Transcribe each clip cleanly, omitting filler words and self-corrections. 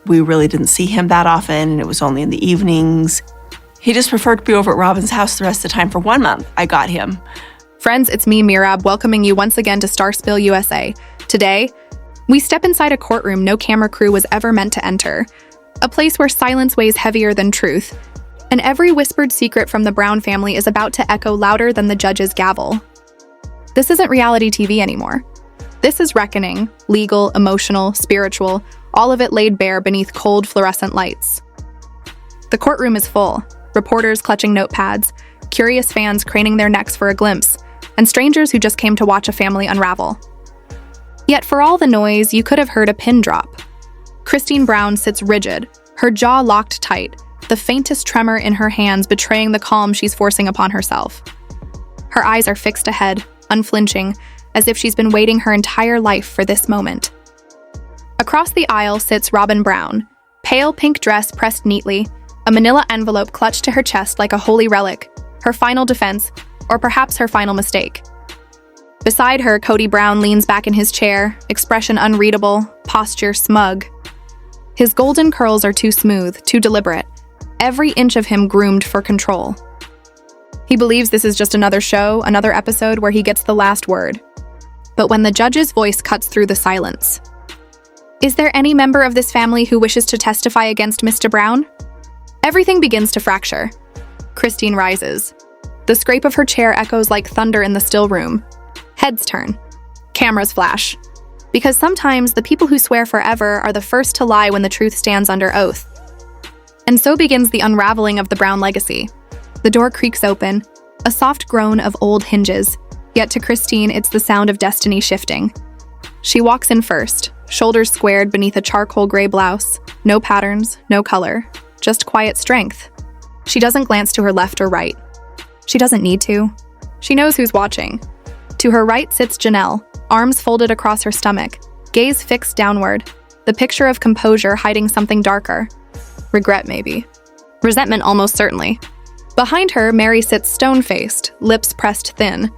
We really didn't see him that often, and it was only in the evenings. He just preferred to be over at Robin's house the rest of the time for 1 month. I got him. Friends, it's me, Mirab, welcoming you once again to Star Spill USA. Today, we step inside a courtroom no camera crew was ever meant to enter. A place where silence weighs heavier than truth, and every whispered secret from the Brown family is about to echo louder than the judge's gavel. This isn't reality TV anymore. This is reckoning, legal, emotional, spiritual, all of it laid bare beneath cold fluorescent lights. The courtroom is full, reporters clutching notepads, curious fans craning their necks for a glimpse, and strangers who just came to watch a family unravel. Yet for all the noise, you could have heard a pin drop. Christine Brown sits rigid, her jaw locked tight, the faintest tremor in her hands betraying the calm she's forcing upon herself. Her eyes are fixed ahead, unflinching, as if she's been waiting her entire life for this moment. Across the aisle sits Robin Brown, pale pink dress pressed neatly, a manila envelope clutched to her chest like a holy relic, her final defense, or perhaps her final mistake. Beside her, Cody Brown leans back in his chair, expression unreadable, posture smug. His golden curls are too smooth, too deliberate, every inch of him groomed for control. He believes this is just another show, another episode where he gets the last word. But when the judge's voice cuts through the silence, "Is there any member of this family who wishes to testify against Mr. Brown?" Everything begins to fracture. Christine rises. The scrape of her chair echoes like thunder in the still room. Heads turn. Cameras flash. Because sometimes the people who swear forever are the first to lie when the truth stands under oath. And so begins the unraveling of the Brown legacy. The door creaks open, a soft groan of old hinges, yet to Christine it's the sound of destiny shifting. She walks in first, shoulders squared beneath a charcoal gray blouse, no patterns, no color, just quiet strength. She doesn't glance to her left or right. She doesn't need to. She knows who's watching. To her right sits Janelle, arms folded across her stomach, gaze fixed downward, the picture of composure hiding something darker. Regret, maybe. Resentment, almost certainly. Behind her, Mary sits stone-faced, lips pressed thin,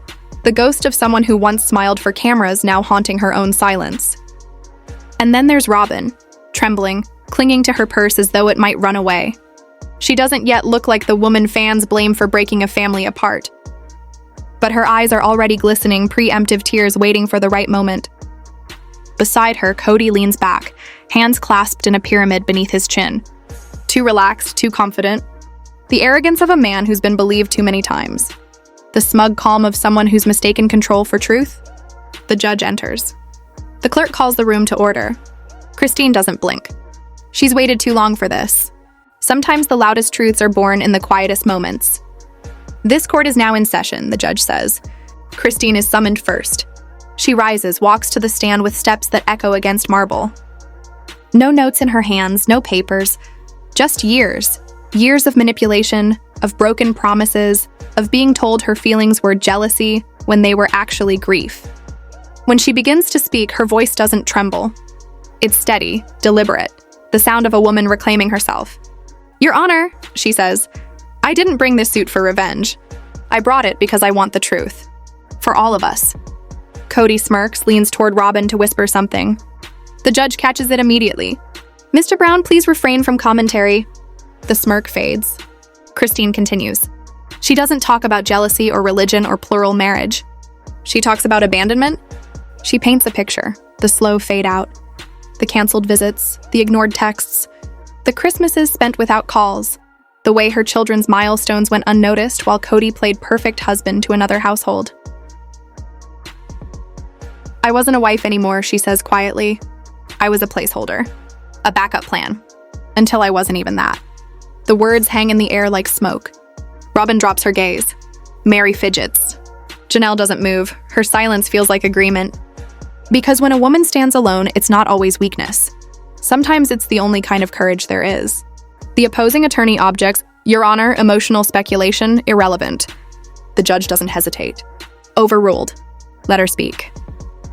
the ghost of someone who once smiled for cameras now haunting her own silence. And then there's Robin, trembling, clinging to her purse as though it might run away. She doesn't yet look like the woman fans blame for breaking a family apart. But her eyes are already glistening, preemptive tears waiting for the right moment. Beside her, Cody leans back, hands clasped in a pyramid beneath his chin. Too relaxed, too confident. The arrogance of a man who's been believed too many times. The smug calm of someone who's mistaken control for truth. The judge enters. The clerk calls the room to order. Christine doesn't blink. She's waited too long for this. Sometimes the loudest truths are born in the quietest moments. This court is now in session, the judge says. Christine is summoned first. She rises, walks to the stand with steps that echo against marble. No notes in her hands, no papers, just years. Years of manipulation, of broken promises, of being told her feelings were jealousy when they were actually grief. When she begins to speak, her voice doesn't tremble. It's steady, deliberate, the sound of a woman reclaiming herself. "Your Honor," she says, "I didn't bring this suit for revenge. I brought it because I want the truth. For all of us." Cody smirks, leans toward Robin to whisper something. The judge catches it immediately. "Mr. Brown, please refrain from commentary." The smirk fades. Christine continues. She doesn't talk about jealousy or religion or plural marriage. She talks about abandonment. She paints a picture, the slow fade out, the canceled visits, the ignored texts, the Christmases spent without calls, the way her children's milestones went unnoticed while Cody played perfect husband to another household. "I wasn't a wife anymore," she says quietly. "I was a placeholder, a backup plan, until I wasn't even that." The words hang in the air like smoke. Robin drops her gaze. Mary fidgets. Janelle doesn't move. Her silence feels like agreement. Because when a woman stands alone, it's not always weakness. Sometimes it's the only kind of courage there is. The opposing attorney objects, "Your Honor, emotional speculation, irrelevant." The judge doesn't hesitate. "Overruled. Let her speak."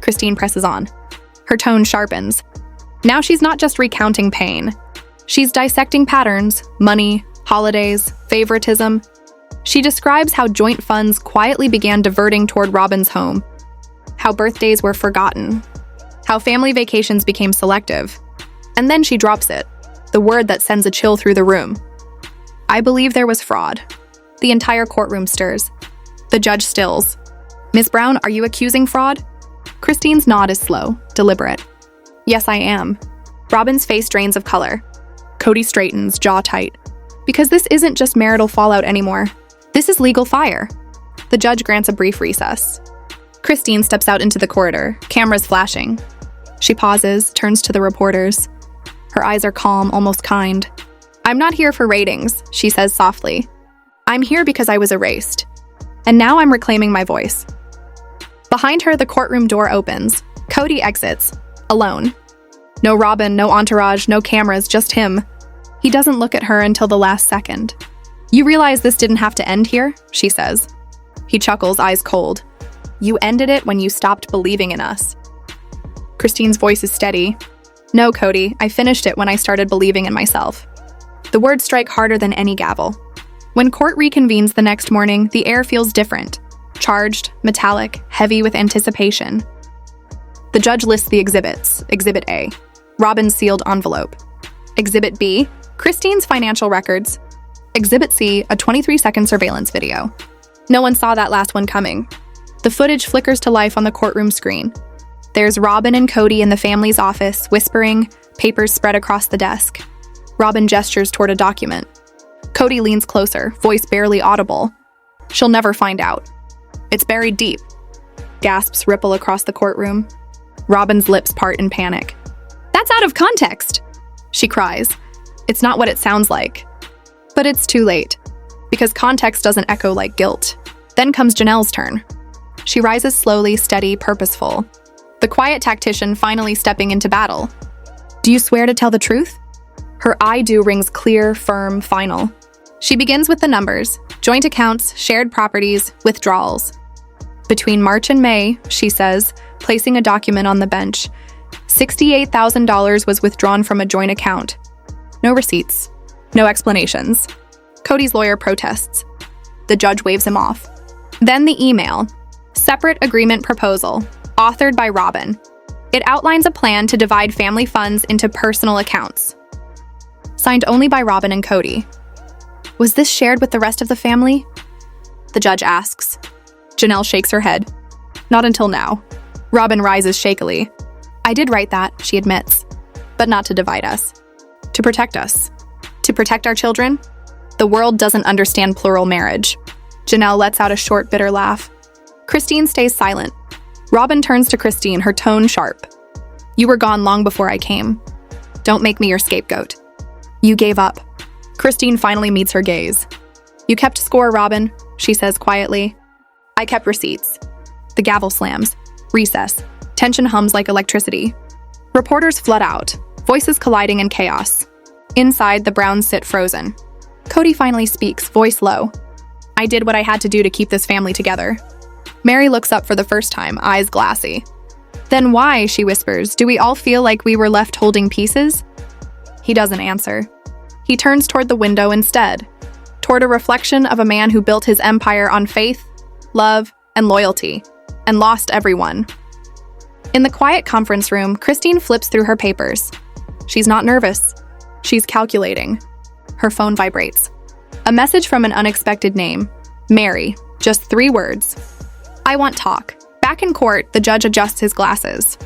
Christine presses on. Her tone sharpens. Now she's not just recounting pain. She's dissecting patterns, money, holidays, favoritism. She describes how joint funds quietly began diverting toward Robin's home, how birthdays were forgotten, how family vacations became selective. And then she drops it. the word that sends a chill through the room. I believe there was fraud. The entire courtroom stirs. The judge stills. Miss Brown, are you accusing fraud? Christine's nod is slow, deliberate. Yes, I am. Robin's face drains of color. Cody straightens, jaw tight. Because this isn't just marital fallout anymore. This is legal fire. The judge grants a brief recess. Christine steps out into the corridor, cameras flashing. She pauses, turns to the reporters. Her eyes are calm, almost kind. I'm not here for ratings, she says softly. I'm here because I was erased. And now I'm reclaiming my voice. Behind her, the courtroom door opens. Cody exits, alone. No Robin, no entourage, no cameras, just him. He doesn't look at her until the last second. You realize this didn't have to end here, she says. He chuckles, eyes cold. You ended it when you stopped believing in us. Christine's voice is steady. No, Cody, I finished it when I started believing in myself. The words strike harder than any gavel. When court reconvenes the next morning, the air feels different. Charged, metallic, heavy with anticipation. The judge lists the exhibits. Exhibit A, Robin's sealed envelope. Exhibit B, Christine's financial records. Exhibit C, a 23-second surveillance video. No one saw that last one coming. The footage flickers to life on the courtroom screen. There's Robin and Cody in the family's office, whispering, papers spread across the desk. Robin gestures toward a document. Cody leans closer, voice barely audible. She'll never find out. It's buried deep. Gasps ripple across the courtroom. Robin's lips part in panic. That's out of context, she cries. It's not what it sounds like. But it's too late, because context doesn't echo like guilt. Then comes Janelle's turn. She rises slowly, steady, purposeful. The quiet tactician finally stepping into battle. Do you swear to tell the truth? Her I do rings clear, firm, final. She begins with the numbers, joint accounts, shared properties, withdrawals. Between March and May, she says, placing a document on the bench, $68,000 was withdrawn from a joint account. No receipts. No explanations. Cody's lawyer protests. The judge waves him off. Then the email. Separate agreement proposal, authored by Robin. It outlines a plan to divide family funds into personal accounts. Signed only by Robin and Cody. Was this shared with the rest of the family? The judge asks. Janelle shakes her head. Not until now. Robin rises shakily. I did write that, she admits. But not to divide us. To protect us. To protect our children? The world doesn't understand plural marriage. Janelle lets out a short, bitter laugh. Christine stays silent. Robin turns to Christine, her tone sharp. You were gone long before I came. Don't make me your scapegoat. You gave up. Christine finally meets her gaze. You kept score, Robin, she says quietly. I kept receipts. The gavel slams. Recess. Tension hums like electricity. Reporters flood out, voices colliding in chaos. Inside, the Browns sit frozen. Cody finally speaks, voice low. I did what I had to do to keep this family together. Mary looks up for the first time, eyes glassy. Then why, she whispers, do we all feel like we were left holding pieces? He doesn't answer. He turns toward the window instead, toward a reflection of a man who built his empire on faith, love, and loyalty, and lost everyone. In the quiet conference room, Christine flips through her papers. She's not nervous. She's calculating. Her phone vibrates. A message from an unexpected name. Mary. Just 3 words. I want talk. Back in court, the judge adjusts his glasses.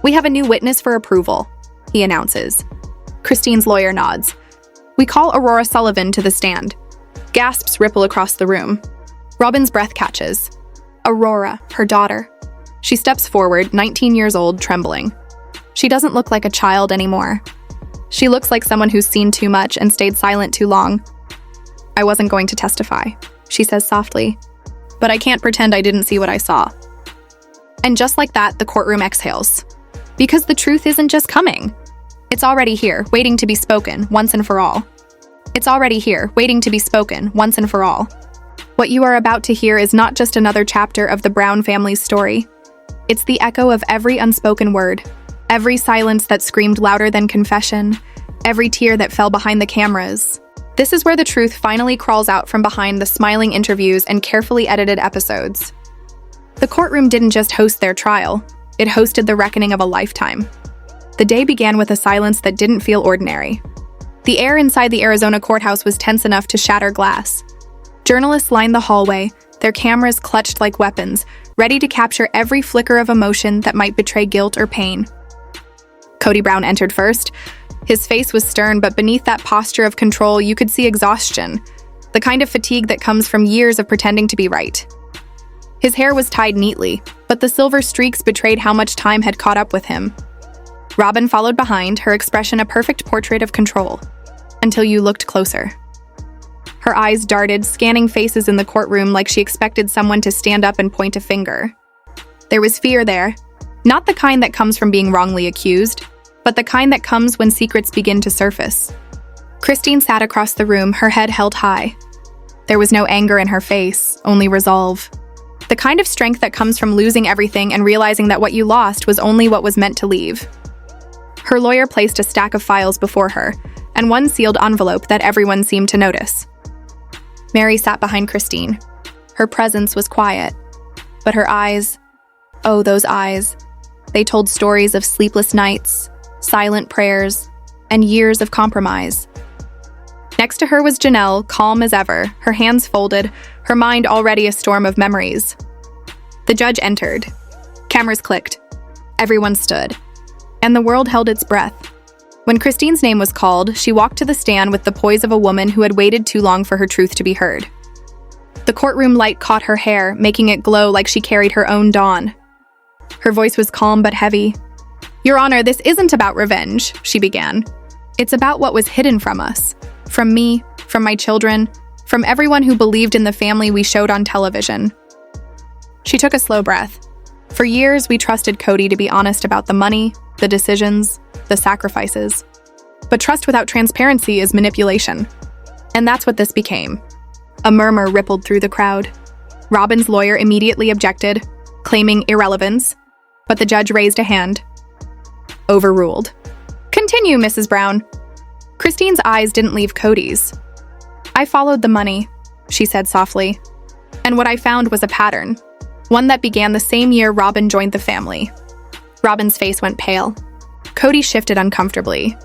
We have a new witness for approval, he announces. Christine's lawyer nods. We call Aurora Sullivan to the stand. Gasps ripple across the room. Robin's breath catches. Aurora, her daughter. She steps forward, 19 years old, trembling. She doesn't look like a child anymore. She looks like someone who's seen too much and stayed silent too long. I wasn't going to testify, she says softly. But I can't pretend I didn't see what I saw. And just like that, the courtroom exhales. Because the truth isn't just coming. It's already here, waiting to be spoken, once and for all. It's already here, waiting to be spoken, once and for all. What you are about to hear is not just another chapter of the Brown family's story. It's the echo of every unspoken word, every silence that screamed louder than confession, every tear that fell behind the cameras. This is where the truth finally crawls out from behind the smiling interviews and carefully edited episodes. The courtroom didn't just host their trial, it hosted the reckoning of a lifetime. The day began with a silence that didn't feel ordinary. The air inside the Arizona courthouse was tense enough to shatter glass. Journalists lined the hallway, their cameras clutched like weapons, ready to capture every flicker of emotion that might betray guilt or pain. Cody Brown entered first. His face was stern, but beneath that posture of control, you could see exhaustion, the kind of fatigue that comes from years of pretending to be right. His hair was tied neatly, but the silver streaks betrayed how much time had caught up with him. Robin followed behind, her expression a perfect portrait of control, until you looked closer. Her eyes darted, scanning faces in the courtroom like she expected someone to stand up and point a finger. There was fear there, not the kind that comes from being wrongly accused, but the kind that comes when secrets begin to surface. Christine sat across the room, her head held high. There was no anger in her face, only resolve. The kind of strength that comes from losing everything and realizing that what you lost was only what was meant to leave. Her lawyer placed a stack of files before her, and one sealed envelope that everyone seemed to notice. Mary sat behind Christine. Her presence was quiet, but her eyes, oh, those eyes, they told stories of sleepless nights, silent prayers, and years of compromise. Next to her was Janelle, calm as ever, her hands folded, her mind already a storm of memories. The judge entered. Cameras clicked. Everyone stood. And the world held its breath. When Christine's name was called, she walked to the stand with the poise of a woman who had waited too long for her truth to be heard. The courtroom light caught her hair, making it glow like she carried her own dawn. Her voice was calm but heavy. "Your Honor, this isn't about revenge," she began. "It's about what was hidden from us. From me, from my children, from everyone who believed in the family we showed on television." She took a slow breath. For years, we trusted Cody to be honest about the money, the decisions, the sacrifices. But trust without transparency is manipulation. And that's what this became. A murmur rippled through the crowd. Robin's lawyer immediately objected, claiming irrelevance, but the judge raised a hand. Overruled. "Continue, Mrs. Brown." Christine's eyes didn't leave Cody's. "I followed the money," she said softly. "And what I found was a pattern, one that began the same year Robin joined the family." Robin's face went pale. Cody shifted uncomfortably.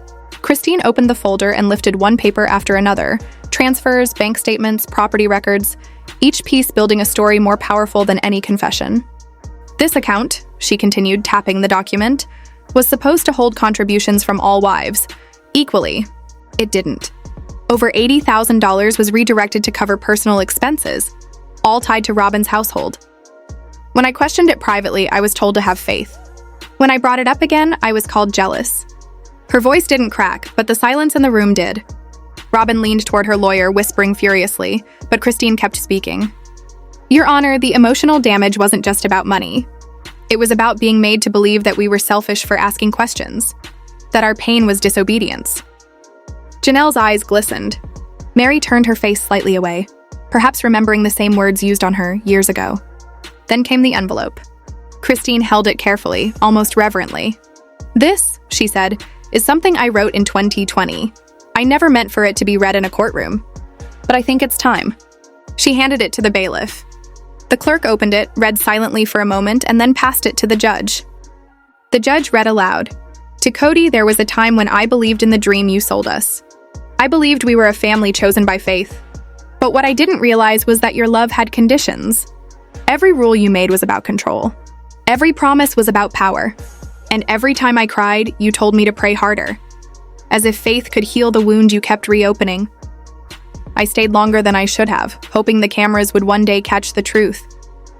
Christine opened the folder and lifted one paper after another, transfers, bank statements, property records, each piece building a story more powerful than any confession. "This account," she continued, tapping the document, "was supposed to hold contributions from all wives, equally. It didn't. Over $80,000 was redirected to cover personal expenses, all tied to Robin's household. When I questioned it privately, I was told to have faith. When I brought it up again, I was called jealous." Her voice didn't crack, but the silence in the room did. Robin leaned toward her lawyer, whispering furiously, but Christine kept speaking. "Your Honor, the emotional damage wasn't just about money. It was about being made to believe that we were selfish for asking questions, that our pain was disobedience." Janelle's eyes glistened. Mary turned her face slightly away, perhaps remembering the same words used on her years ago. Then came the envelope. Christine held it carefully, almost reverently. "This," she said, "is something I wrote in 2020. I never meant for it to be read in a courtroom. But I think it's time." She handed it to the bailiff. The clerk opened it, read silently for a moment, and then passed it to the judge. The judge read aloud. "To Cody, there was a time when I believed in the dream you sold us. I believed we were a family chosen by faith. But what I didn't realize was that your love had conditions. Every rule you made was about control. Every promise was about power. And every time I cried, you told me to pray harder. As if faith could heal the wound you kept reopening. I stayed longer than I should have, hoping the cameras would one day catch the truth.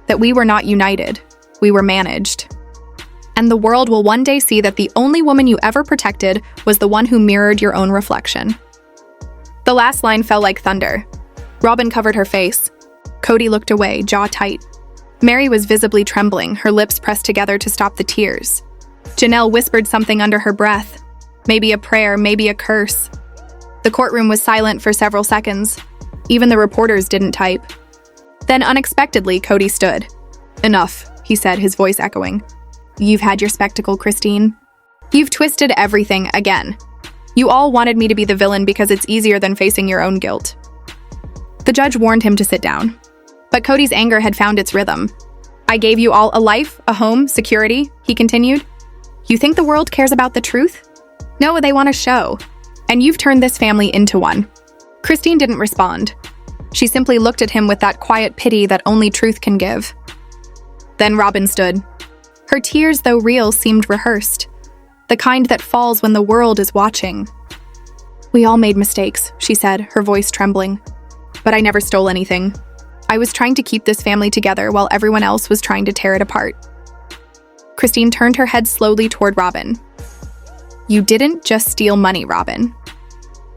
That we were not united. We were managed. And the world will one day see that the only woman you ever protected was the one who mirrored your own reflection." The last line fell like thunder. Robin covered her face. Cody looked away, jaw tight. Mary was visibly trembling, her lips pressed together to stop the tears. Janelle whispered something under her breath. Maybe a prayer, maybe a curse. The courtroom was silent for several seconds. Even the reporters didn't type. Then unexpectedly, Cody stood. "Enough," he said, his voice echoing. "You've had your spectacle, Christine. You've twisted everything again. You all wanted me to be the villain because it's easier than facing your own guilt." The judge warned him to sit down. But Cody's anger had found its rhythm. "I gave you all a life, a home, security," he continued. "You think the world cares about the truth? No, they want a show. And you've turned this family into one. Christine didn't respond. She simply looked at him with that quiet pity that only truth can give. Then Robin stood. Her tears, though real, seemed rehearsed. The kind that falls when the world is watching. "We all made mistakes," she said, her voice trembling. "But I never stole anything. I was trying to keep this family together while everyone else was trying to tear it apart." Christine turned her head slowly toward Robin. "You didn't just steal money, Robin.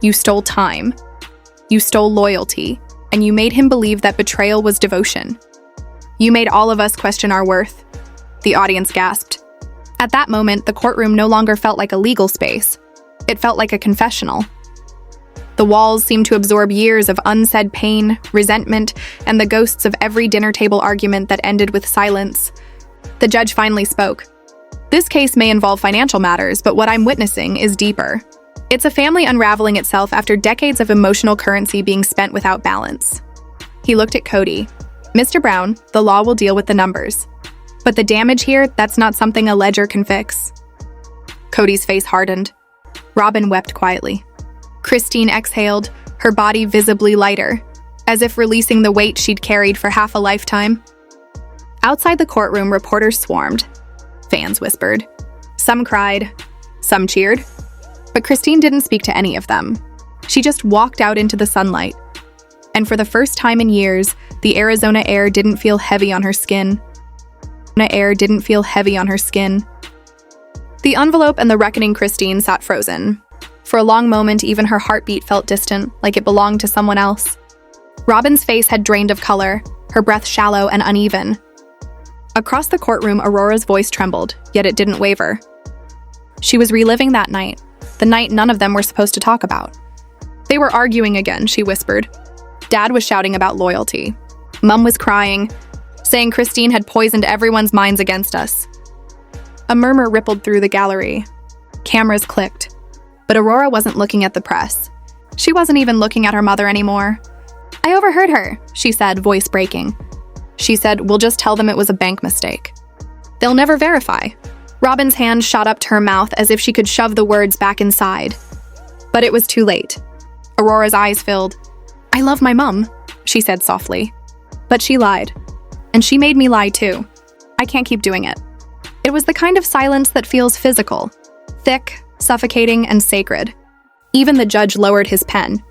You stole time. You stole loyalty, and you made him believe that betrayal was devotion. You made all of us question our worth." The audience gasped. At that moment, the courtroom no longer felt like a legal space. It felt like a confessional. The walls seemed to absorb years of unsaid pain, resentment, and the ghosts of every dinner table argument that ended with silence. The judge finally spoke. "This case may involve financial matters, but what I'm witnessing is deeper. It's a family unraveling itself after decades of emotional currency being spent without balance." He looked at Cody. "Mr. Brown, the law will deal with the numbers. But the damage here, that's not something a ledger can fix." Cody's face hardened. Robin wept quietly. Christine exhaled, her body visibly lighter, as if releasing the weight she'd carried for half a lifetime. Outside the courtroom, reporters swarmed. Fans whispered. Some cried. Some cheered. But Christine didn't speak to any of them. She just walked out into the sunlight. And for the first time in years, the Arizona air didn't feel heavy on her skin. The envelope and the reckoning Christine sat frozen. For a long moment, even her heartbeat felt distant, like it belonged to someone else. Robin's face had drained of color, her breath shallow and uneven. Across the courtroom, Aurora's voice trembled, yet it didn't waver. She was reliving that night, the night none of them were supposed to talk about. They were arguing again, she whispered. Dad was shouting about loyalty. Mum was crying, saying Christine had poisoned everyone's minds against us. A murmur rippled through the gallery. Cameras clicked. But Aurora wasn't looking at the press. She wasn't even looking at her mother anymore. "I overheard her," she said, voice breaking. She said, "We'll just tell them it was a bank mistake. They'll never verify." Robin's hand shot up to her mouth as if she could shove the words back inside. But it was too late. Aurora's eyes filled. "I love my mum," she said softly. But she lied. And she made me lie too. I can't keep doing it. It was the kind of silence that feels physical. Thick, suffocating, and sacred. Even the judge lowered his pen.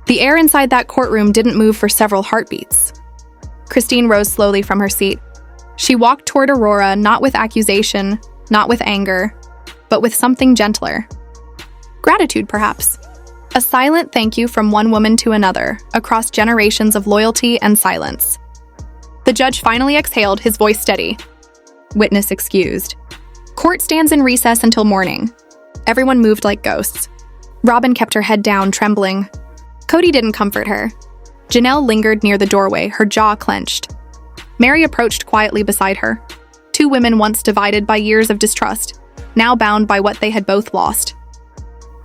The air inside that courtroom didn't move for several heartbeats. Christine rose slowly from her seat. She walked toward Aurora, not with accusation, not with anger, but with something gentler. Gratitude, perhaps. A silent thank you from one woman to another, across generations of loyalty and silence. The judge finally exhaled, his voice steady. Witness excused. Court stands in recess until morning. Everyone moved like ghosts. Robin kept her head down, trembling. Cody didn't comfort her. Janelle lingered near the doorway, her jaw clenched. Mary approached quietly beside her. Two women once divided by years of distrust, now bound by what they had both lost.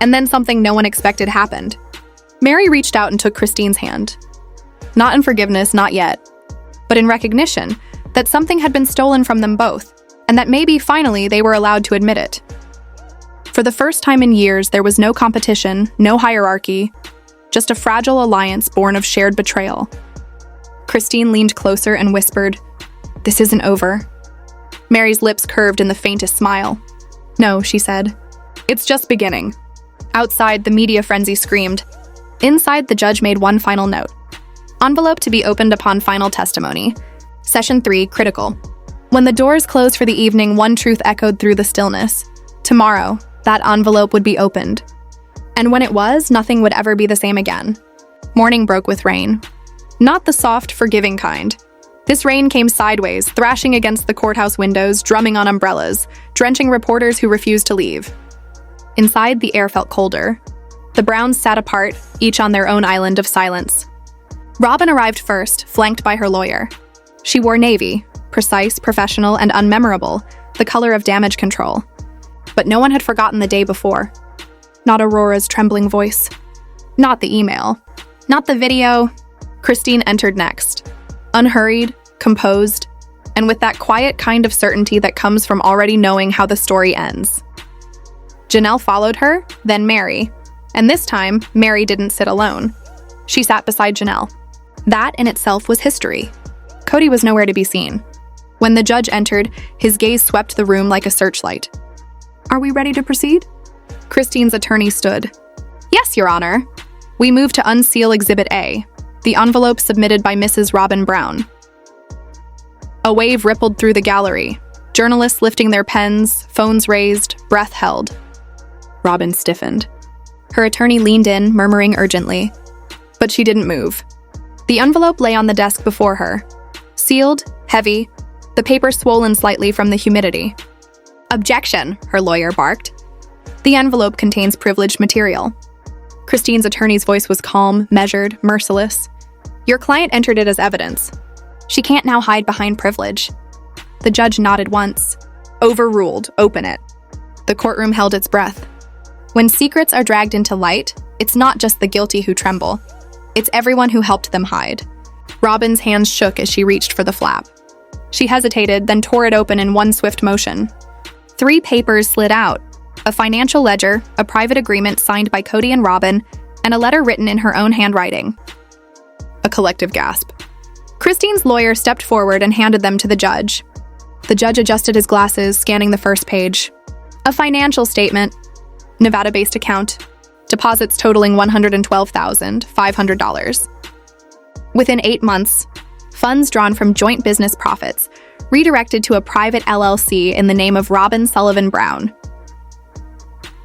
And then something no one expected happened. Mary reached out and took Christine's hand. Not in forgiveness, not yet, but in recognition that something had been stolen from them both, and that maybe finally they were allowed to admit it. For the first time in years, there was no competition, no hierarchy, just a fragile alliance born of shared betrayal. Christine leaned closer and whispered, "This isn't over." Mary's lips curved in the faintest smile. "No," she said. "It's just beginning." Outside, the media frenzy screamed. Inside, the judge made one final note. Envelope to be opened upon final testimony. Session 3, critical. When the doors closed for the evening, one truth echoed through the stillness. Tomorrow, that envelope would be opened. And when it was, nothing would ever be the same again. Morning broke with rain. Not the soft, forgiving kind. This rain came sideways, thrashing against the courthouse windows, drumming on umbrellas, drenching reporters who refused to leave. Inside, the air felt colder. The Browns sat apart, each on their own island of silence. Robin arrived first, flanked by her lawyer. She wore navy, precise, professional, and unmemorable, the color of damage control. But no one had forgotten the day before. Not Aurora's trembling voice. Not the email. Not the video. Christine entered next. Unhurried, composed, and with that quiet kind of certainty that comes from already knowing how the story ends. Janelle followed her, then Mary, And this time, Mary didn't sit alone. She sat beside Janelle. That in itself was history. Cody was nowhere to be seen. When the judge entered, his gaze swept the room like a searchlight. "Are we ready to proceed?" Christine's attorney stood. "Yes, Your Honor." We move to unseal Exhibit A, the envelope submitted by Mrs. Robin Brown. A wave rippled through the gallery, journalists lifting their pens, phones raised, breath held. Robin stiffened. Her attorney leaned in, murmuring urgently. But she didn't move. The envelope lay on the desk before her. Sealed, heavy, the paper swollen slightly from the humidity. "Objection," her lawyer barked. "The envelope contains privileged material." Christine's attorney's voice was calm, measured, merciless. "Your client entered it as evidence. She can't now hide behind privilege." The judge nodded once. "Overruled. Open it." The courtroom held its breath. When secrets are dragged into light, it's not just the guilty who tremble. It's everyone who helped them hide. Robin's hands shook as she reached for the flap. She hesitated, then tore it open in one swift motion. 3 papers slid out: a financial ledger, a private agreement signed by Cody and Robin, and a letter written in her own handwriting. A collective gasp. Christine's lawyer stepped forward and handed them to the judge. The judge adjusted his glasses, scanning the first page. A financial statement, Nevada-based account, deposits totaling $112,500. Within 8 months, funds drawn from joint business profits redirected to a private LLC in the name of Robin Sullivan Brown.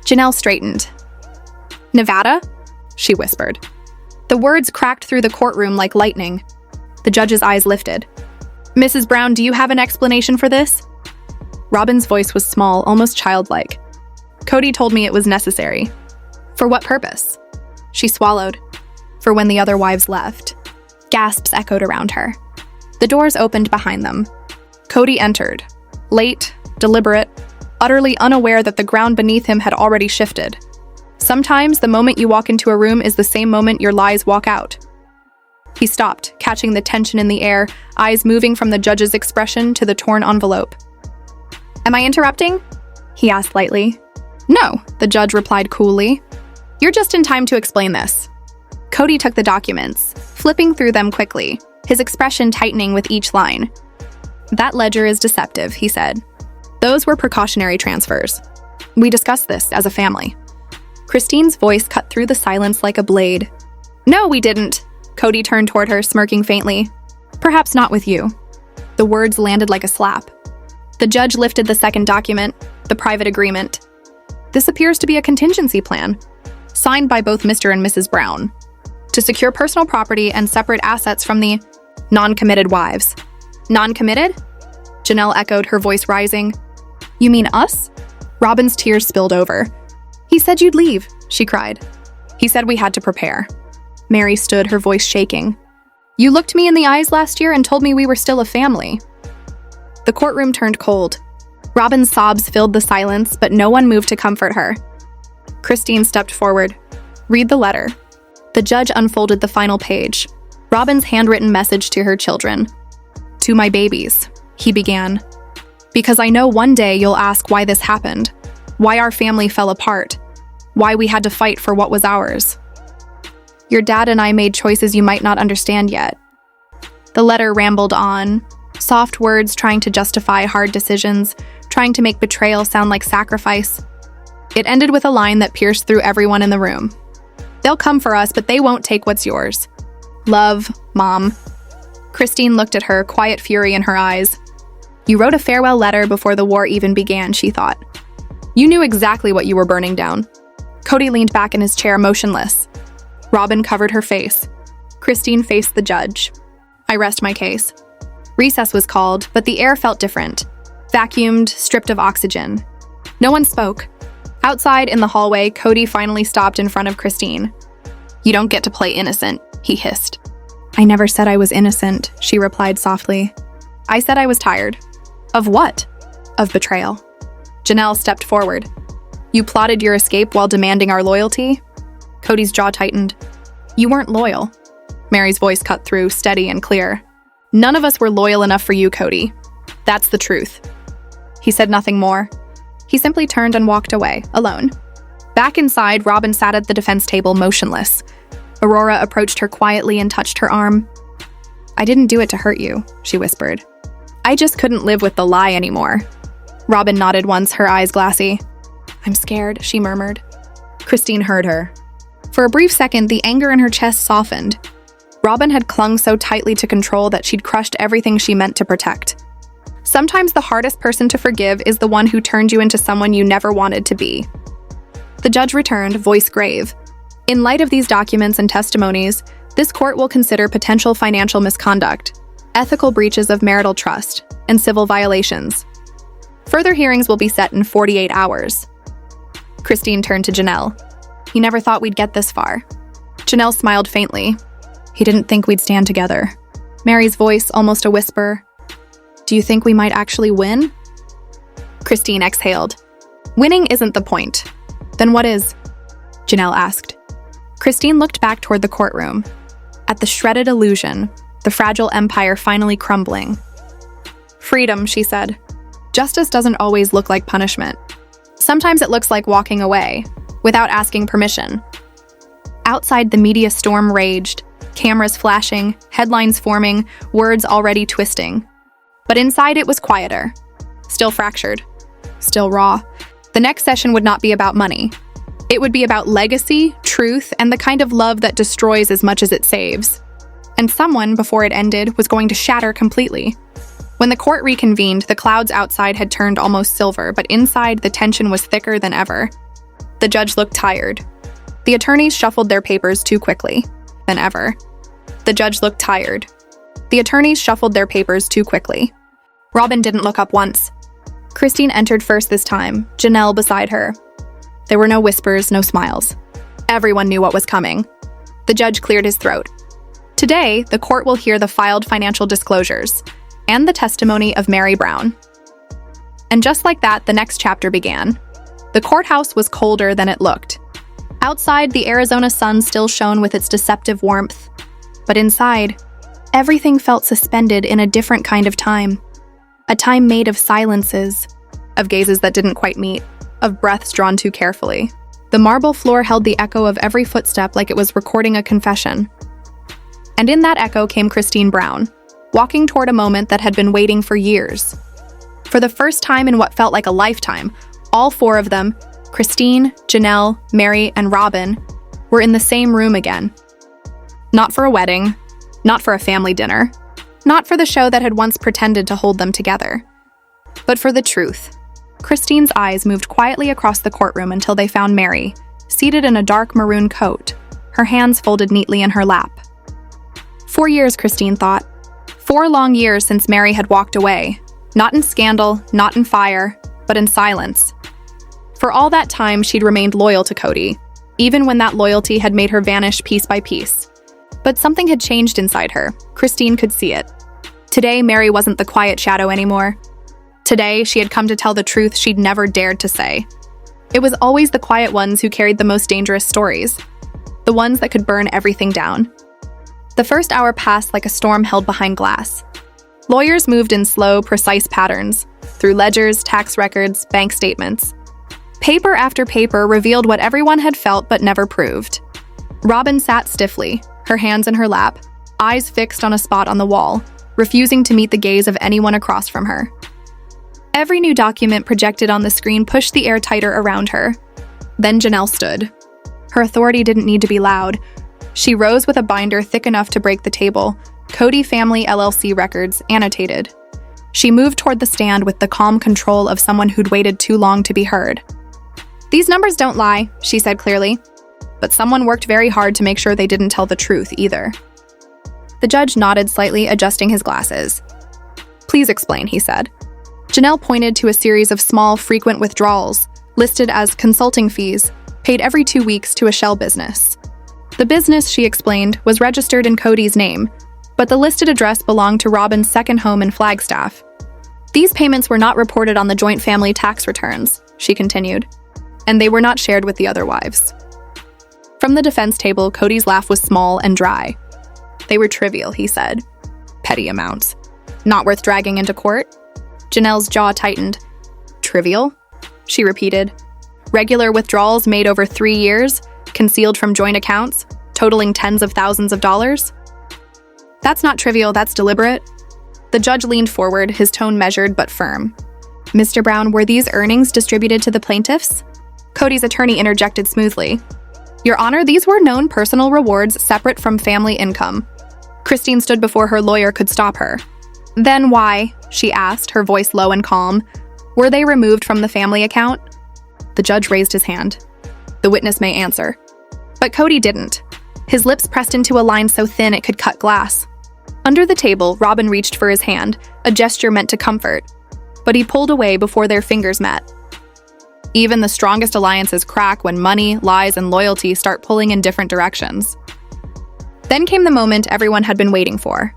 Janelle straightened. "Nevada?" she whispered. The words cracked through the courtroom like lightning. The judge's eyes lifted. "Mrs. Brown, do you have an explanation for this?" Robin's voice was small, almost childlike. "Cody told me it was necessary." "For what purpose?" She swallowed. "For when the other wives left." Gasps echoed around her. The doors opened behind them. Cody entered, late, deliberate, utterly unaware that the ground beneath him had already shifted. Sometimes the moment you walk into a room is the same moment your lies walk out. He stopped, catching the tension in the air, eyes moving from the judge's expression to the torn envelope. "Am I interrupting?" he asked lightly. "No," the judge replied coolly. "You're just in time to explain this." Cody took the documents, flipping through them quickly, his expression tightening with each line. "That ledger is deceptive," he said. "Those were precautionary transfers. We discussed this as a family." Christine's voice cut through the silence like a blade. "No, we didn't." Cody turned toward her, smirking faintly. "Perhaps not with you." The words landed like a slap. The judge lifted the second document, the private agreement. "This appears to be a contingency plan, signed by both Mr. and Mrs. Brown, to secure personal property and separate assets from the non-committed wives." "Non-committed?" Janelle echoed, her voice rising. "You mean us?" Robin's tears spilled over. "He said you'd leave," she cried. "He said we had to prepare." Mary stood, her voice shaking. "You looked me in the eyes last year and told me we were still a family." The courtroom turned cold. Robin's sobs filled the silence, but no one moved to comfort her. Christine stepped forward. "Read the letter." The judge unfolded the final page. Robin's handwritten message to her children. "To my babies," he began. "Because I know one day you'll ask why this happened, why our family fell apart, why we had to fight for what was ours. Your dad and I made choices you might not understand yet." The letter rambled on, soft words trying to justify hard decisions, trying to make betrayal sound like sacrifice. It ended with a line that pierced through everyone in the room. "They'll come for us, but they won't take what's yours. Love, Mom." Christine looked at her, quiet fury in her eyes. "You wrote a farewell letter before the war even began," she thought. "You knew exactly what you were burning down." Cody leaned back in his chair, motionless. Robin covered her face. Christine faced the judge. "I rest my case." Recess was called, but the air felt different. Vacuumed, stripped of oxygen. No one spoke. Outside in the hallway, Cody finally stopped in front of Christine. "You don't get to play innocent," he hissed. "I never said I was innocent," she replied softly. "I said I was tired." "Of what?" "Of betrayal." Janelle stepped forward. "You plotted your escape while demanding our loyalty?" Cody's jaw tightened. "You weren't loyal." Mary's voice cut through, steady and clear. "None of us were loyal enough for you, Cody. That's the truth." He said nothing more. He simply turned and walked away, alone. Back inside, Robin sat at the defense table motionless. Aurora approached her quietly and touched her arm. "I didn't do it to hurt you," she whispered. "I just couldn't live with the lie anymore." Robin nodded once, her eyes glassy. "I'm scared," she murmured. Christine heard her. For a brief second, the anger in her chest softened. Robin had clung so tightly to control that she'd crushed everything she meant to protect. Sometimes the hardest person to forgive is the one who turned you into someone you never wanted to be. The judge returned, voice grave. "In light of these documents and testimonies, this court will consider potential financial misconduct, ethical breaches of marital trust, and civil violations. Further hearings will be set in 48 hours. Christine turned to Janelle. "He never thought we'd get this far." Janelle smiled faintly. "He didn't think we'd stand together." Mary's voice, almost a whisper. "Do you think we might actually win?" Christine exhaled. "Winning isn't the point." "Then what is?" Janelle asked. Christine looked back toward the courtroom. At the shredded illusion, the fragile empire finally crumbling. "Freedom," she said. "Justice doesn't always look like punishment. Sometimes it looks like walking away, without asking permission." Outside, the media storm raged, cameras flashing, headlines forming, words already twisting. But inside it was quieter, still fractured, still raw. The next session would not be about money. It would be about legacy, truth, and the kind of love that destroys as much as it saves. And someone, before it ended, was going to shatter completely. When the court reconvened, the clouds outside had turned almost silver, but inside, the tension was thicker than ever. The judge looked tired. The attorneys shuffled their papers too quickly. Than ever. The judge looked tired. The attorneys shuffled their papers too quickly. Robin didn't look up once. Christine entered first this time, Janelle beside her. There were no whispers, no smiles. Everyone knew what was coming. The judge cleared his throat. Today, the court will hear the filed financial disclosures and the testimony of Mary Brown. And just like that, the next chapter began. The courthouse was colder than it looked. Outside, the Arizona sun still shone with its deceptive warmth. But inside, everything felt suspended in a different kind of time. A time made of silences, of gazes that didn't quite meet, of breaths drawn too carefully. The marble floor held the echo of every footstep like it was recording a confession. And in that echo came Christine Brown, walking toward a moment that had been waiting for years. For the first time in what felt like a lifetime, all four of them, Christine, Janelle, Mary, and Robin, were in the same room again. Not for a wedding, not for a family dinner, not for the show that had once pretended to hold them together, but for the truth. Christine's eyes moved quietly across the courtroom until they found Mary, seated in a dark maroon coat, her hands folded neatly in her lap. 4 years, Christine thought. 4 long years since Mary had walked away, not in scandal, not in fire, but in silence. For all that time, she'd remained loyal to Cody, even when that loyalty had made her vanish piece by piece. But something had changed inside her. Christine could see it. Today, Mary wasn't the quiet shadow anymore. Today, she had come to tell the truth she'd never dared to say. It was always the quiet ones who carried the most dangerous stories, the ones that could burn everything down. The first hour passed like a storm held behind glass. Lawyers moved in slow, precise patterns, through ledgers, tax records, bank statements. Paper after paper revealed what everyone had felt but never proved. Robin sat stiffly, her hands in her lap, eyes fixed on a spot on the wall, refusing to meet the gaze of anyone across from her. Every new document projected on the screen pushed the air tighter around her. Then Janelle stood. Her authority didn't need to be loud. She rose with a binder thick enough to break the table, Cody Family LLC records, annotated. She moved toward the stand with the calm control of someone who'd waited too long to be heard. "These numbers don't lie," she said clearly. But someone worked very hard to make sure they didn't tell the truth either. The judge nodded slightly, adjusting his glasses. "Please explain," he said. Janelle pointed to a series of small, frequent withdrawals, listed as consulting fees, paid every 2 weeks to a shell business. The business, she explained, was registered in Cody's name, but the listed address belonged to Robin's second home in Flagstaff. "These payments were not reported on the joint family tax returns," she continued, "and they were not shared with the other wives." From the defense table, Cody's laugh was small and dry. "They were trivial," he said. "Petty amounts. Not worth dragging into court?" Janelle's jaw tightened. "Trivial?" she repeated. Regular withdrawals made over 3 years, concealed from joint accounts, totaling tens of thousands of dollars. That's not trivial, that's deliberate. The judge leaned forward, his tone measured but firm. Mr. Brown, were these earnings distributed to the plaintiffs? Cody's attorney interjected smoothly. Your Honor, these were known personal rewards separate from family income. Christine stood before her lawyer could stop her. Then why, she asked, her voice low and calm, were they removed from the family account? The judge raised his hand. The witness may answer. But Cody didn't. His lips pressed into a line so thin it could cut glass. Under the table, Robin reached for his hand, a gesture meant to comfort. But he pulled away before their fingers met. Even the strongest alliances crack when money, lies, and loyalty start pulling in different directions. Then came the moment everyone had been waiting for.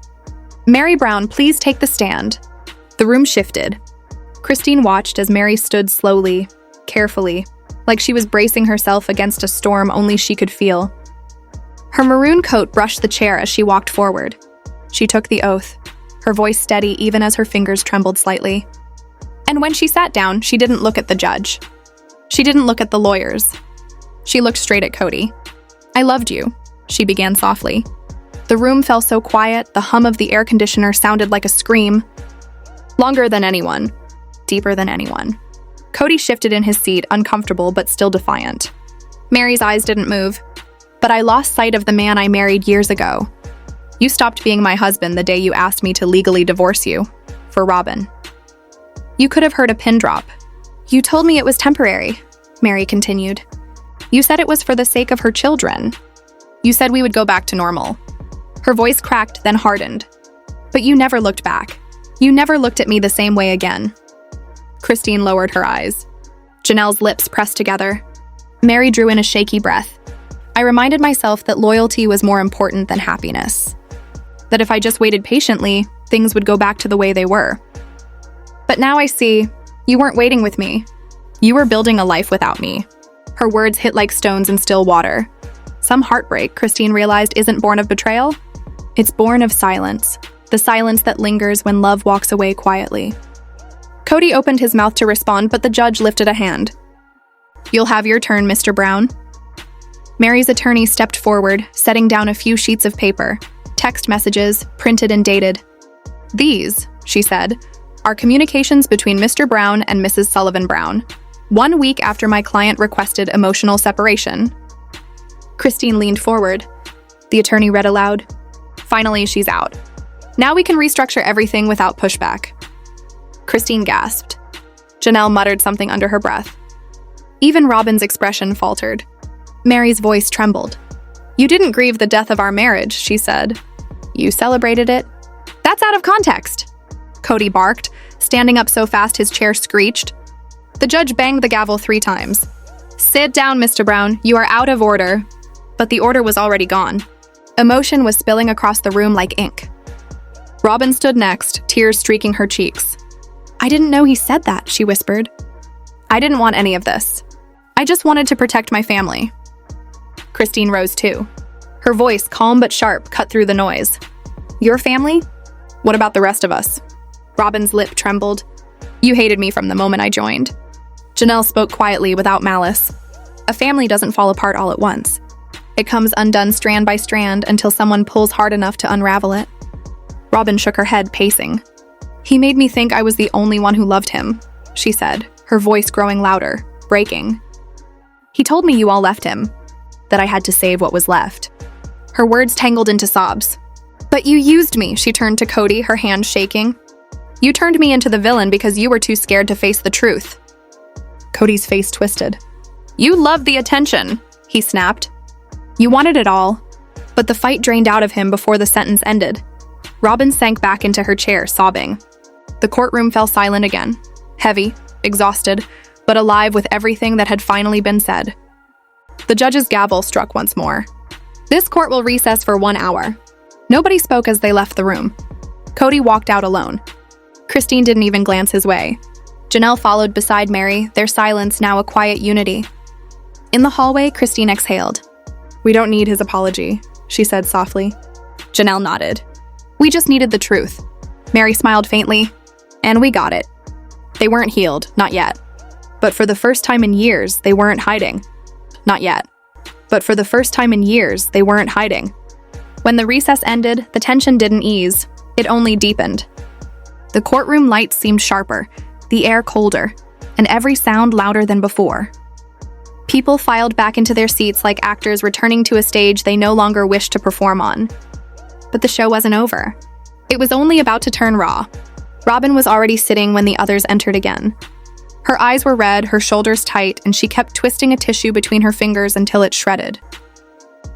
Mary Brown, please take the stand. The room shifted. Christine watched as Mary stood slowly, carefully, like she was bracing herself against a storm only she could feel. Her maroon coat brushed the chair as she walked forward. She took the oath, her voice steady even as her fingers trembled slightly. And when she sat down, she didn't look at the judge. She didn't look at the lawyers. She looked straight at Cody. I loved you, she began softly. The room fell so quiet, the hum of the air conditioner sounded like a scream. Longer than anyone, deeper than anyone. Cody shifted in his seat, uncomfortable but still defiant. Mary's eyes didn't move. But I lost sight of the man I married years ago. You stopped being my husband the day you asked me to legally divorce you, for Robin. You could have heard a pin drop. You told me it was temporary, Mary continued. You said it was for the sake of her children. You said we would go back to normal. Her voice cracked, then hardened. But you never looked back. You never looked at me the same way again. Christine lowered her eyes. Janelle's lips pressed together. Mary drew in a shaky breath. I reminded myself that loyalty was more important than happiness. That if I just waited patiently, things would go back to the way they were. But now I see, you weren't waiting with me. You were building a life without me. Her words hit like stones in still water. Some heartbreak, Christine realized, isn't born of betrayal. It's born of silence. The silence that lingers when love walks away quietly. Cody opened his mouth to respond, but the judge lifted a hand. You'll have your turn, Mr. Brown. Mary's attorney stepped forward, setting down a few sheets of paper, text messages, printed and dated. These, she said, are communications between Mr. Brown and Mrs. Sullivan Brown, 1 week after my client requested emotional separation. Christine leaned forward. The attorney read aloud. Finally, she's out. Now we can restructure everything without pushback. Christine gasped. Janelle muttered something under her breath. Even Robin's expression faltered. Mary's voice trembled. You didn't grieve the death of our marriage, she said. You celebrated it. That's out of context, Cody barked, standing up so fast his chair screeched. The judge banged the gavel 3 times. Sit down, Mr. Brown. You are out of order. But the order was already gone. Emotion was spilling across the room like ink. Robin stood next, tears streaking her cheeks. I didn't know he said that, she whispered. I didn't want any of this. I just wanted to protect my family. Christine rose too. Her voice, calm but sharp, cut through the noise. Your family? What about the rest of us? Robin's lip trembled. You hated me from the moment I joined. Janelle spoke quietly without malice. A family doesn't fall apart all at once. It comes undone strand by strand until someone pulls hard enough to unravel it. Robin shook her head, pacing. He made me think I was the only one who loved him, she said, her voice growing louder, breaking. He told me you all left him, that I had to save what was left. Her words tangled into sobs. But you used me, she turned to Cody, her hand shaking. You turned me into the villain because you were too scared to face the truth. Cody's face twisted. You loved the attention, he snapped. You wanted it all, but the fight drained out of him before the sentence ended. Robin sank back into her chair, sobbing. The courtroom fell silent again, heavy, exhausted, but alive with everything that had finally been said. The judge's gavel struck once more. This court will recess for 1 hour. Nobody spoke as they left the room. Cody walked out alone. Christine didn't even glance his way. Janelle followed beside Mary, their silence now a quiet unity. In the hallway, Christine exhaled. We don't need his apology, she said softly. Janelle nodded. We just needed the truth. Mary smiled faintly. And we got it. They weren't healed, not yet. But for the first time in years, they weren't hiding. Not yet. But for the first time in years, they weren't hiding. When the recess ended, the tension didn't ease. It only deepened. The courtroom lights seemed sharper, the air colder, and every sound louder than before. People filed back into their seats like actors returning to a stage they no longer wished to perform on. But the show wasn't over. It was only about to turn raw. Robin was already sitting when the others entered again. Her eyes were red, her shoulders tight, and she kept twisting a tissue between her fingers until it shredded.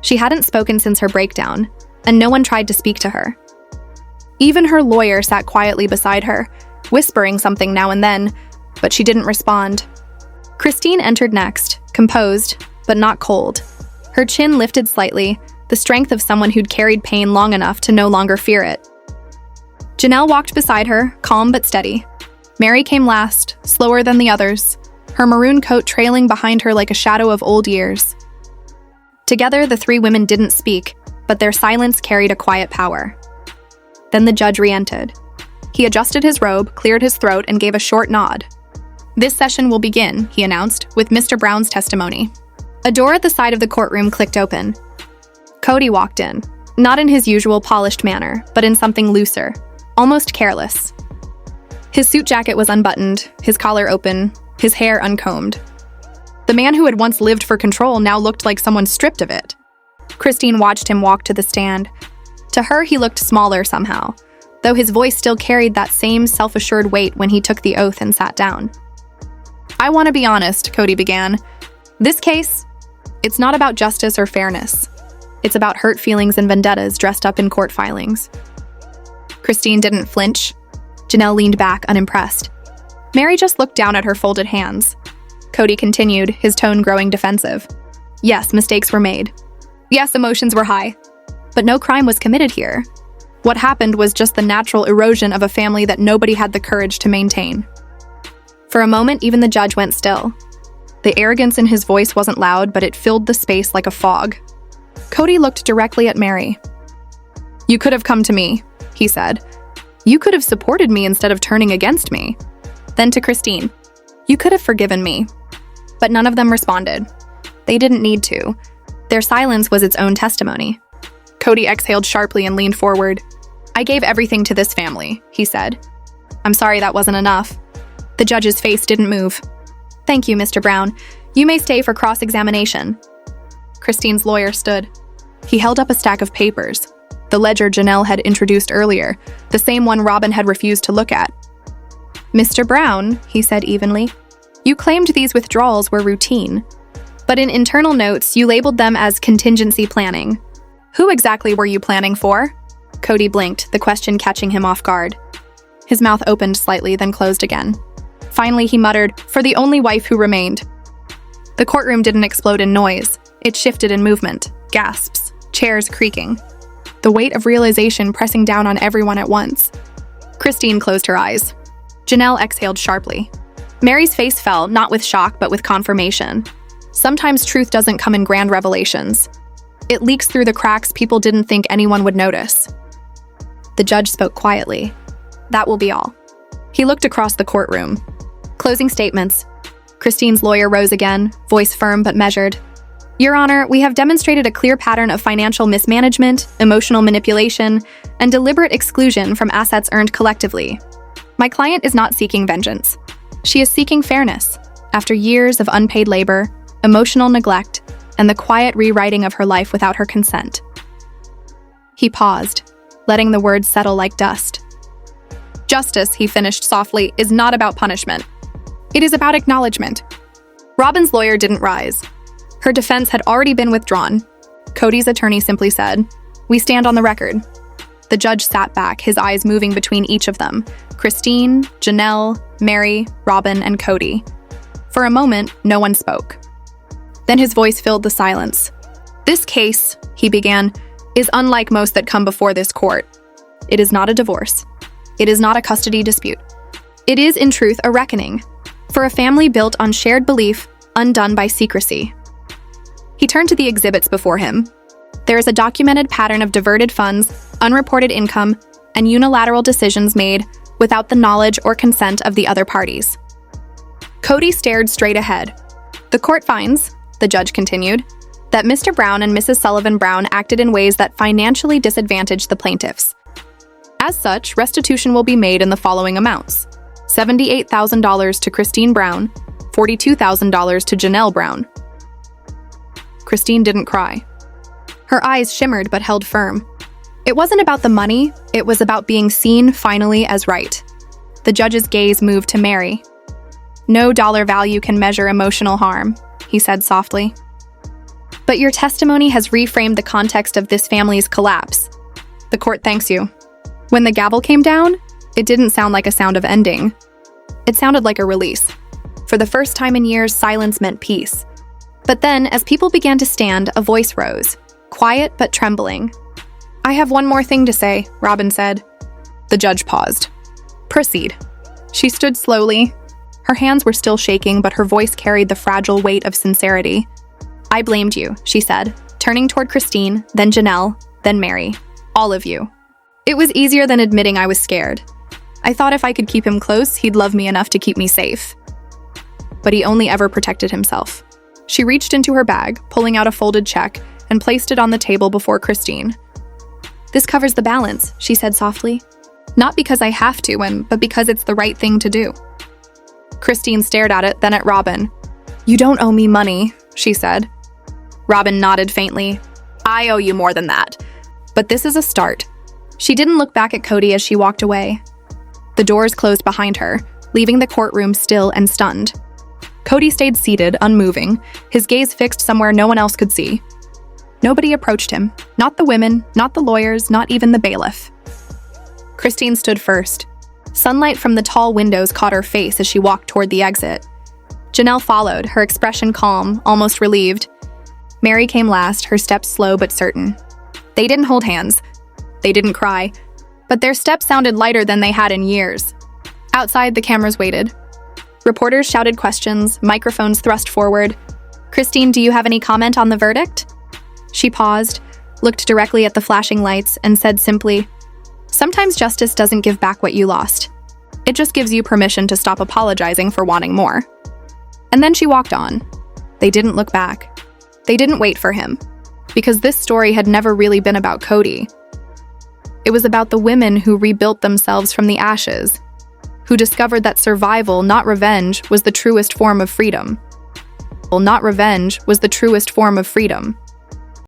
She hadn't spoken since her breakdown, and no one tried to speak to her. Even her lawyer sat quietly beside her, whispering something now and then, but she didn't respond. Christine entered next, composed, but not cold. Her chin lifted slightly, the strength of someone who'd carried pain long enough to no longer fear it. Janelle walked beside her, calm but steady. Mary came last, slower than the others, her maroon coat trailing behind her like a shadow of old years. Together, the three women didn't speak, but their silence carried a quiet power. Then the judge re-entered. He adjusted his robe, cleared his throat, and gave a short nod. "This session will begin," he announced, with Mr. Brown's testimony. A door at the side of the courtroom clicked open. Cody walked in, not in his usual polished manner, but in something looser, almost careless. His suit jacket was unbuttoned, his collar open, his hair uncombed. The man who had once lived for control now looked like someone stripped of it. Christine watched him walk to the stand. To her, he looked smaller somehow, though his voice still carried that same self-assured weight when he took the oath and sat down. "I want to be honest," Cody began. "This case, it's not about justice or fairness. It's about hurt feelings and vendettas dressed up in court filings." Christine didn't flinch. Janelle leaned back, unimpressed. Mary just looked down at her folded hands. Cody continued, his tone growing defensive. "Yes, mistakes were made. Yes, emotions were high. But no crime was committed here. What happened was just the natural erosion of a family that nobody had the courage to maintain." For a moment, even the judge went still. The arrogance in his voice wasn't loud, but it filled the space like a fog. Cody looked directly at Mary. "You could have come to me," he said. "You could have supported me instead of turning against me." Then to Christine, "You could have forgiven me." But none of them responded. They didn't need to. Their silence was its own testimony. Cody exhaled sharply and leaned forward. "I gave everything to this family," he said. "I'm sorry that wasn't enough." The judge's face didn't move. "Thank you, Mr. Brown. You may stay for cross-examination." Christine's lawyer stood. He held up a stack of papers, the ledger Janelle had introduced earlier, the same one Robin had refused to look at. "Mr. Brown," he said evenly, "you claimed these withdrawals were routine, but in internal notes you labeled them as contingency planning. Who exactly were you planning for?" Cody blinked, the question catching him off guard. His mouth opened slightly, then closed again. Finally, he muttered, "For the only wife who remained." The courtroom didn't explode in noise. It shifted in movement, gasps, chairs creaking. The weight of realization pressing down on everyone at once. Christine closed her eyes. Janelle exhaled sharply. Mary's face fell, not with shock, but with confirmation. Sometimes truth doesn't come in grand revelations. It leaks through the cracks people didn't think anyone would notice. The judge spoke quietly. "That will be all." He looked across the courtroom. Closing statements. Christine's lawyer rose again, voice firm but measured. "Your Honor, we have demonstrated a clear pattern of financial mismanagement, emotional manipulation, and deliberate exclusion from assets earned collectively. My client is not seeking vengeance. She is seeking fairness, after years of unpaid labor, emotional neglect, and the quiet rewriting of her life without her consent." He paused, letting the words settle like dust. "Justice," he finished softly, "is not about punishment. It is about acknowledgement." Robin's lawyer didn't rise. Her defense had already been withdrawn. Cody's attorney simply said, "We stand on the record." The judge sat back, his eyes moving between each of them, Christine, Janelle, Mary, Robin, and Cody. For a moment, no one spoke. Then his voice filled the silence. "This case," he began, "is unlike most that come before this court. It is not a divorce. It is not a custody dispute. It is, in truth, a reckoning for a family built on shared belief, undone by secrecy." He turned to the exhibits before him. There is a documented pattern of diverted funds, unreported income, and unilateral decisions made without the knowledge or consent of the other parties. Cody stared straight ahead. The court finds, the judge continued, that Mr. Brown and Mrs. Sullivan Brown acted in ways that financially disadvantaged the plaintiffs. As such, restitution will be made in the following amounts: $78,000 to Christine Brown, $42,000 to Janelle Brown. Christine didn't cry. Her eyes shimmered but held firm. It wasn't about the money, it was about being seen finally as right. The judge's gaze moved to Mary. "No dollar value can measure emotional harm," he said softly. "But your testimony has reframed the context of this family's collapse. The court thanks you." When the gavel came down, it didn't sound like a sound of ending. It sounded like a release. For the first time in years, silence meant peace. But then, as people began to stand, a voice rose, quiet but trembling. "I have one more thing to say," Robin said. The judge paused. "Proceed." She stood slowly. Her hands were still shaking, but her voice carried the fragile weight of sincerity. "I blamed you," she said, turning toward Christine, then Janelle, then Mary. "All of you. It was easier than admitting I was scared. I thought if I could keep him close, he'd love me enough to keep me safe. But he only ever protected himself." She reached into her bag, pulling out a folded check, and placed it on the table before Christine. "This covers the balance," she said softly. "Not because I have to, but because it's the right thing to do." Christine stared at it, then at Robin. "You don't owe me money," she said. Robin nodded faintly. "I owe you more than that. But this is a start." She didn't look back at Cody as she walked away. The doors closed behind her, leaving the courtroom still and stunned. Cody stayed seated, unmoving, his gaze fixed somewhere no one else could see. Nobody approached him. Not the women, not the lawyers, not even the bailiff. Christine stood first. Sunlight from the tall windows caught her face as she walked toward the exit. Janelle followed, her expression calm, almost relieved. Mary came last, her steps slow but certain. They didn't hold hands. They didn't cry. But their steps sounded lighter than they had in years. Outside, the cameras waited. Reporters shouted questions, microphones thrust forward. "Christine, do you have any comment on the verdict?" She paused, looked directly at the flashing lights, and said simply, "Sometimes justice doesn't give back what you lost. It just gives you permission to stop apologizing for wanting more." And then she walked on. They didn't look back. They didn't wait for him. Because this story had never really been about Cody. It was about the women who rebuilt themselves from the ashes, who discovered that survival, not revenge, was the truest form of freedom. Not revenge was the truest form of freedom.